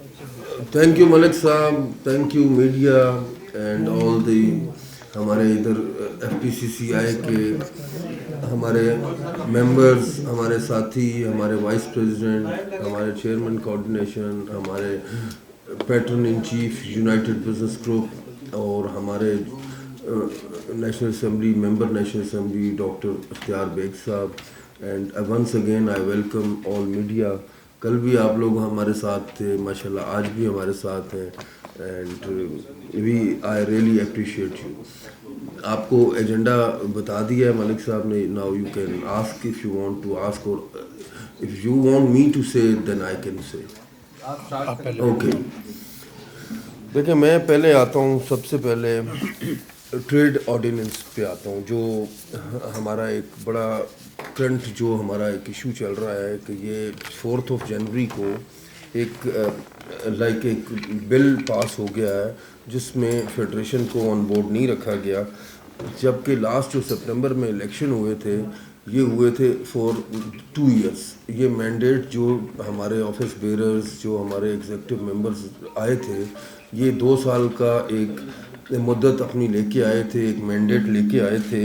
Thank you Malik साहब, thank you media and all the हमारे इधर FPCCI के हमारे मेंबर्स, हमारे साथी, हमारे वाइस प्रेसिडेंट, हमारे चेयरमैन कोऑर्डिनेशन, हमारे patron in chief united business group और हमारे national assembly member national assembly doctor Ikhtiyar Baig साहब and once again I welcome all media. कल भी आप लोग हमारे साथ थे, माशाल्लाह आज भी हमारे साथ हैं and we I really appreciate you. आपको एजेंडा बता दिया है मलिक साहब ने, now you can ask if you want to ask और if you want me to say then I can say. Okay, देखिए मैं पहले आता हूँ, सबसे पहले ट्रेड ऑर्डिनेंस पे आता हूँ, जो हमारा एक बड़ा करंट जो हमारा एक इशू चल रहा है कि ये 4 जनवरी को एक एक बिल पास हो गया है जिसमें फेडरेशन को ऑन बोर्ड नहीं रखा गया, जबकि लास्ट जो सितंबर में इलेक्शन हुए थे ये हुए थे फॉर 2 इयर्स। ये मैंडेट जो हमारे ऑफिस बेरर्स, जो हमारे एग्जीक्यूटिव मेंबर्स आए थे, ये 2 साल का एक मुद्दत अपनी लेके आए थे, एक मैंडेट लेके आए थे,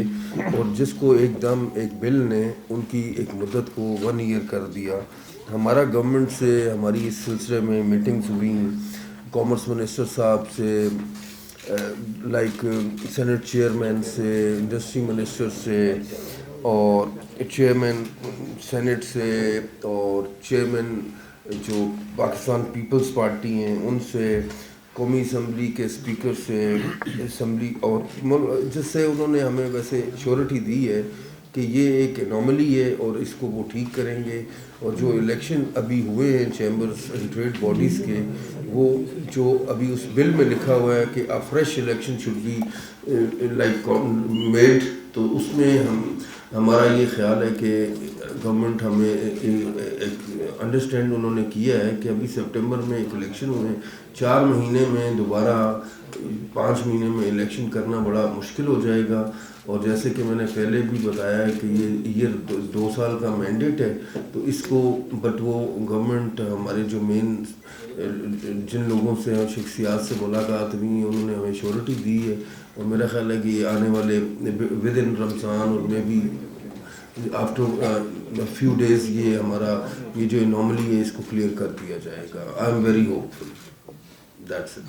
और जिसको एकदम एक बिल ने उनकी एक मुद्दत को 1 ईयर कर दिया। हमारा गवर्नमेंट से हमारी इस सिलसिले में मीटिंग्स हुई, कॉमर्स मिनिस्टर साहब से, सेनेट चेयरमैन से, इंडस्ट्री मिनिस्टर से, और चेयरमैन सेनेट से, और चेयरमैन जो पाकिस्तान पीपल्स पार्टी हैं उनसे, कौमी असम्बली के स्पीकर से, असम्बली, और जिससे उन्होंने हमें वैसे श्योरिटी दी है कि ये एक एनॉमली है और इसको वो ठीक करेंगे। और जो इलेक्शन अभी हुए हैं चैम्बर्स एंड ट्रेड बॉडीज़ के, वो जो अभी उस बिल में लिखा हुआ है कि अ fresh election should be made, तो उसमें हमारा ये ख्याल है कि गवर्नमेंट हमें एक अंडरस्टैंड उन्होंने किया है कि अभी सितंबर में एक इलेक्शन हुए, 4 महीने में दोबारा 5 महीने में इलेक्शन करना बड़ा मुश्किल हो जाएगा। और जैसे कि मैंने पहले भी बताया है कि ये 2 साल का मैंडेट है, तो इसको बट वो गवर्नमेंट हमारे जो मेन जिन लोगों से शख्सियात से मुलाकात हुई उन्होंने हमें श्योरिटी दी है, और मेरा ख्याल है कि आने वाले विद इन रमज़ान और may be after few days ये हमारा ये जो एनॉमली है इसको क्लियर कर दिया जाएगा। I am very hopeful, that's it.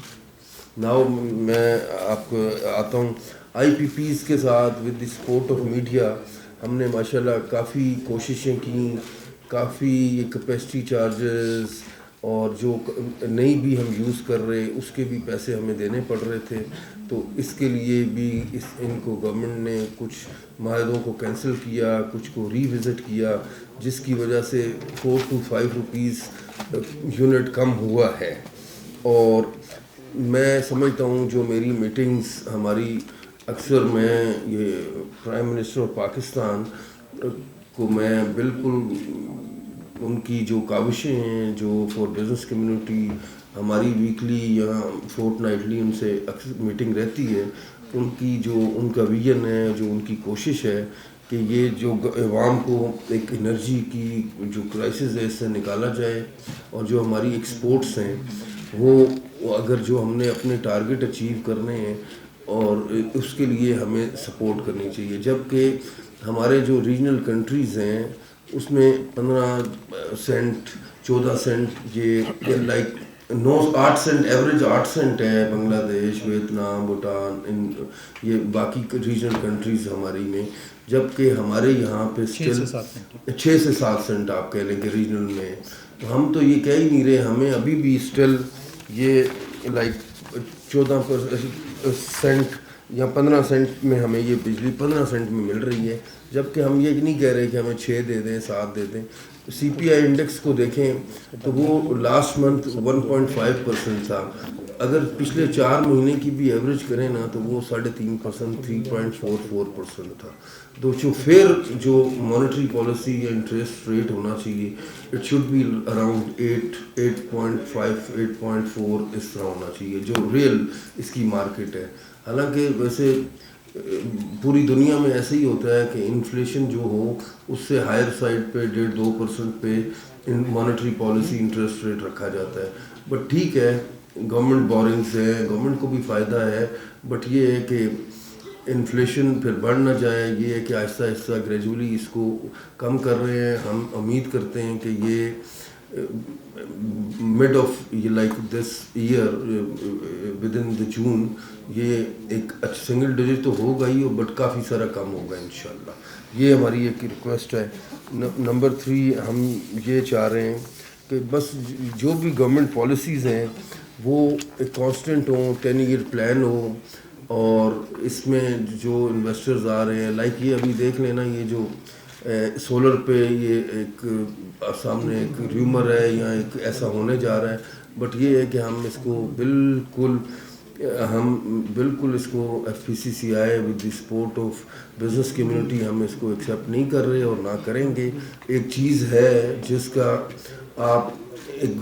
Now मैं आपको आता हूँ IPPs के साथ with the support of media. हमने माशाल्लाह काफ़ी कोशिशें की, काफ़ी ये कैपेसिटी चार्जेस और जो नई भी हम यूज़ कर रहे उसके भी पैसे हमें देने पड़ रहे थे, तो इसके लिए भी इनको गवर्नमेंट ने कुछ माहदों को कैंसिल किया, कुछ को रीविज़िट किया, जिसकी वजह से 4 to 5 रुपीज़ यूनिट कम हुआ है। और मैं समझता हूँ जो मेरी मीटिंग्स हमारी अक्सर मैं ये प्राइम मिनिस्टर ऑफ पाकिस्तान को मैं बिल्कुल उनकी जो काविशें हैं जो फॉर बिज़नेस कम्युनिटी हमारी वीकली या फोर्टनाइटली उनसे अक्सर मीटिंग रहती है, उनकी जो उनका विजन है, जो उनकी कोशिश है कि ये जो अवाम को एक एनर्जी की जो क्राइसिस है इससे निकाला जाए, और जो हमारी एक्सपोर्ट्स हैं वो अगर जो हमने अपने टारगेट अचीव करने हैं और उसके लिए हमें सपोर्ट करनी चाहिए। जबकि हमारे जो रीजनल कंट्रीज़ हैं उसमें 15 सेंट 14 सेंट ये 8 सेंट एवरेज 8 सेंट है बांग्लादेश, वियतनाम, भूटान, इन ये बाकी रीजनल कंट्रीज़ हमारी में, जबकि हमारे यहाँ पे स्टिल 6 से 7 सेंट आप कह लेंगे रीजनल में। तो हम तो ये कह ही नहीं रहे, हमें अभी भी स्टिल ये 14 सेंट या 15 सेंट में हमें ये बिजली 15 सेंट में मिल रही है, जबकि हम ये नहीं कह रहे कि हमें 6 दे दें 7 दे दें। CPI इंडेक्स को देखें तो वो लास्ट मंथ 1.5% था, अगर पिछले 4 महीने की भी एवरेज करें ना तो वो 3.5% 3.44% था। तो जो फिर जो मॉनेटरी पॉलिसी या इंटरेस्ट रेट होना चाहिए इट शुड बी अराउंड 8.5 8.4 इस तरह होना चाहिए जो रियल इसकी मार्केट है। हालांकि वैसे पूरी दुनिया में ऐसे ही होता है कि इन्फ्लेशन जो हो उससे हायर साइड पे 1.5-2% पे मॉनेटरी पॉलिसी इंटरेस्ट रेट रखा जाता है, बट ठीक है, गवर्नमेंट बोरिंग्स है, गवर्नमेंट को भी फ़ायदा है, बट ये है कि इन्फ्लेशन फिर बढ़ ना जाए। ये है कि आहिस्ता आहिस्ता ग्रेजुअली इसको कम कर रहे हैं। हम उम्मीद करते हैं कि ये मिड ऑफ ये like this year with in the June ये एक सिंगल डिजिट तो होगा ही, बट काफ़ी सारा कम होगा इंशाल्लाह। ये हमारी एक रिक्वेस्ट है। नंबर 3, हम ये चाह रहे हैं कि बस जो भी गवर्नमेंट पॉलिसीज़ हैं वो एक कांस्टेंट हो, 10 ईयर प्लान हो, और इसमें जो इन्वेस्टर्स आ रहे हैं, लाइक ये अभी देख लेना, ये जो सोलर पे ये एक सामने एक र्यूमर है या एक ऐसा होने जा रहा है, बट ये है कि हम इसको बिल्कुल इसको FPCCI with the support of business community हम इसको एक्सेप्ट नहीं कर रहे और ना करेंगे। एक चीज़ है जिसका आप एक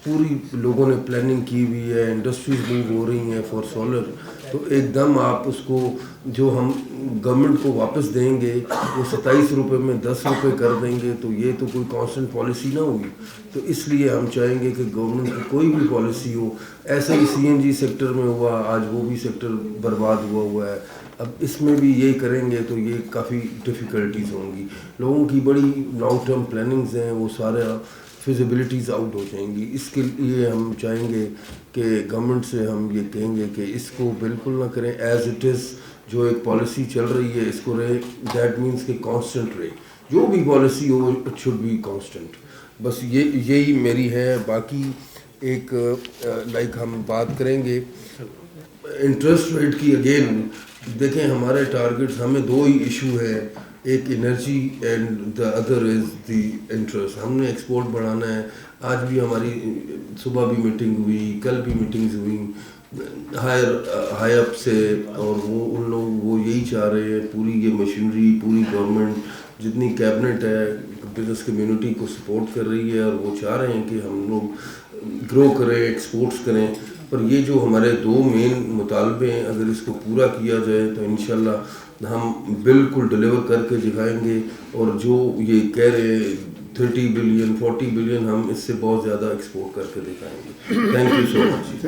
पूरी लोगों ने प्लानिंग की हुई है, इंडस्ट्रीज मूव हो रही हैं फॉर सोलर, तो एकदम आप उसको जो हम गवर्नमेंट को वापस देंगे वो 27 रुपये में 10 रुपये कर देंगे, तो ये तो कोई कांस्टेंट पॉलिसी ना होगी। तो इसलिए हम चाहेंगे कि गवर्नमेंट की कोई भी पॉलिसी हो, ऐसा ही CNG सेक्टर में हुआ, आज वो भी सेक्टर बर्बाद हुआ है, अब इसमें भी यही करेंगे तो ये काफ़ी डिफ़िकल्टीज़ होंगी। लोगों की बड़ी लॉन्ग टर्म प्लानिंग्स हैं, वो सारा फिजिबिलिटीज़ आउट हो जाएंगी। इसके लिए हम चाहेंगे कि गवर्नमेंट से हम ये कहेंगे कि इसको बिल्कुल ना करें, एज इट इज़ जो एक पॉलिसी चल रही है इसको रहे, दैट मीन्स कि कांस्टेंट रहे, जो भी पॉलिसी हो इट शुड बी कांस्टेंट। बस यही मेरी है। बाकी एक लाइक हम बात करेंगे इंटरेस्ट रेट की। अगेन देखें हमारे टारगेट्स, हमें 2 ही इशू है, एक energy and the other is the interest. हमने एक्सपोर्ट बढ़ाना है। आज भी हमारी सुबह भी मीटिंग हुई, कल भी मीटिंग्स हुई हाई अप से, और वो यही चाह रहे हैं, पूरी ये मशीनरी, पूरी गवर्नमेंट जितनी कैबिनेट है बिजनेस कम्युनिटी को सपोर्ट कर रही है, और वो चाह रहे हैं कि हम लोग ग्रो करें, एक्सपोर्ट्स करें। पर ये जो हमारे 2 मेन मुतालबे हैं, अगर इसको पूरा किया जाए तो इंशाल्लाह हम बिल्कुल डिलीवर करके दिखाएंगे। और जो ये कह रहे हैं 30 बिलियन 40 बिलियन, हम इससे बहुत ज़्यादा एक्सपोर्ट करके दिखाएंगे। Thank you so much.